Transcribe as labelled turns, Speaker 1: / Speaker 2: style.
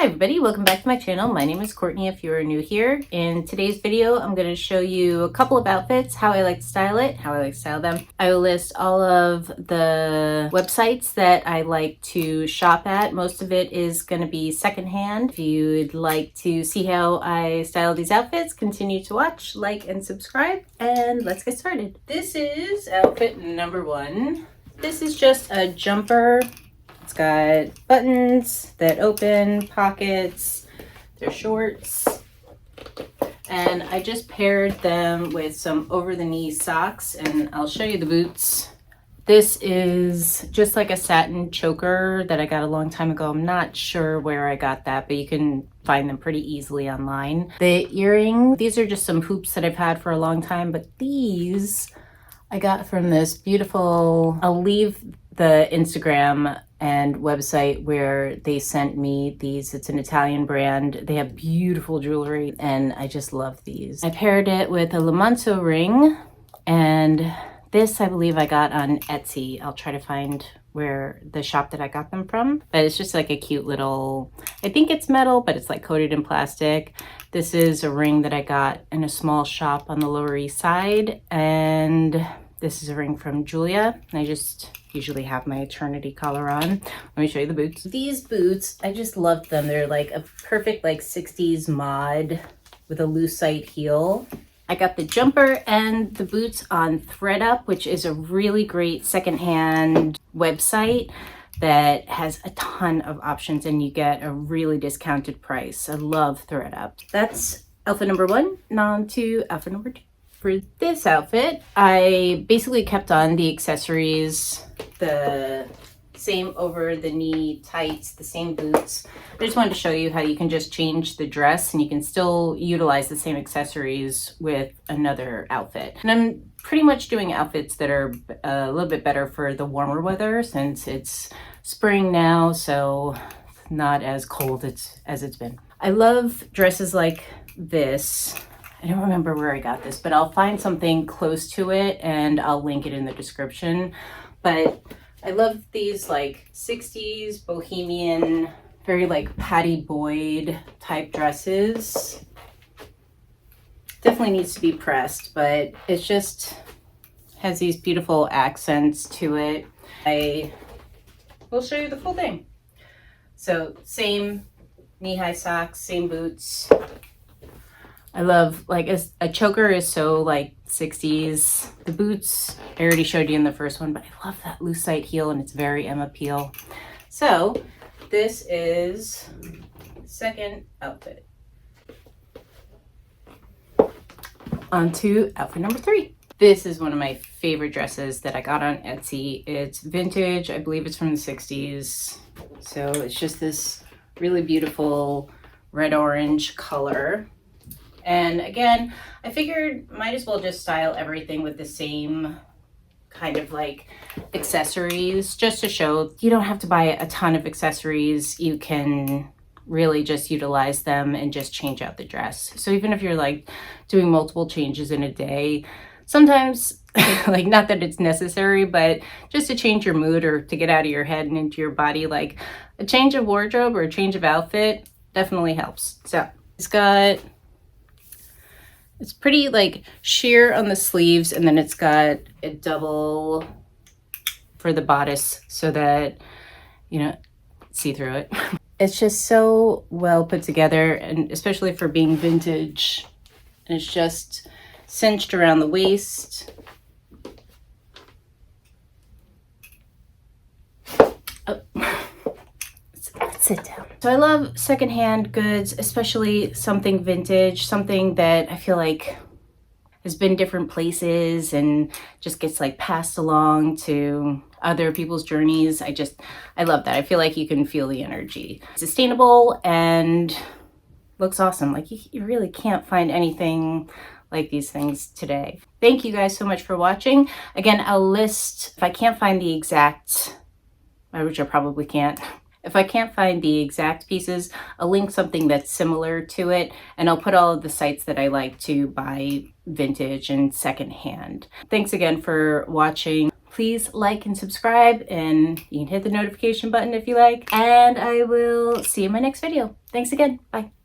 Speaker 1: Hi everybody, welcome back to my channel. My name is Courtney if you are new here. In today's video, I'm going to show you a couple of outfits, how I like to style it, how I like to style them. I will list all of the websites that I like to shop at. Most of it is going to be secondhand. If you'd like to see how I style these outfits, continue to watch, like, and subscribe, and let's get started. This is outfit number one. This is just a jumper. It's got buttons that open, pockets, they're shorts, and I just paired them with some over-the-knee socks, and I'll show you the boots. This is just like a satin choker that I got a long time ago. I'm not sure where I got that, but you can find them pretty easily online. The earring, these are just some hoops that I've had for a long time, but these I got from this beautiful, I'll leave the Instagram and website where they sent me these. It's an Italian brand. They have beautiful jewelry and I just love these. I paired it with a Lamonto ring, and this I believe I got on Etsy. I'll try to find where the shop that I got them from, but it's just like a cute little, I think it's metal, but it's like coated in plastic. This is a ring that I got in a small shop on the Lower East Side, and this is a ring from Julia. I just usually have my eternity collar on. Let me show you the boots. These boots, I just love them. They're like a perfect like 60s mod with a lucite heel. I got the jumper and the boots on ThredUp, which is a really great secondhand website that has a ton of options and you get a really discounted price. I love ThredUp. That's outfit number one. Now on to outfit number two. For this outfit, I basically kept on the accessories, the same over-the-knee tights, the same boots. I just wanted to show you how you can just change the dress and you can still utilize the same accessories with another outfit. And I'm pretty much doing outfits that are a little bit better for the warmer weather since it's spring now, so it's not as cold as it's been. I love dresses like this. I don't remember where I got this, but I'll find something close to it and I'll link it in the description. But I love these like 60s bohemian, very like Patty Boyd type dresses. Definitely needs to be pressed, but it just has these beautiful accents to it. I will show you the full thing. So same knee-high socks, same boots. I love, like, a choker is so like 60s. The boots I already showed you in the first one, but I love that lucite heel and it's very Emma Peel. So this is the second outfit. On to outfit number three. This is one of my favorite dresses that I got on Etsy. It's vintage. I believe it's from the 60s. So it's just this really beautiful red-orange color. And again, I figured might as well just style everything with the same kind of like accessories just to show you don't have to buy a ton of accessories. You can really just utilize them and just change out the dress. So even if you're like doing multiple changes in a day, sometimes like not that it's necessary, but just to change your mood or to get out of your head and into your body, like a change of wardrobe or a change of outfit definitely helps. So it's pretty like sheer on the sleeves, and then it's got a double for the bodice so that, you know, see through it. It's just so well put together, and especially for being vintage. And it's just cinched around the waist. Oh. Let's sit down. So I love secondhand goods, especially something vintage, something that I feel like has been different places and just gets like passed along to other people's journeys. I love that. I feel like you can feel the energy. Sustainable and looks awesome. Like you really can't find anything like these things today. Thank you guys so much for watching. Again, I'll list, if I can't find the exact, which I probably can't, if I can't find the exact pieces, I'll link something that's similar to it, and I'll put all of the sites that I like to buy vintage and secondhand. Thanks again for watching. Please like and subscribe, and you can hit the notification button if you like. And I will see you in my next video. Thanks again. Bye.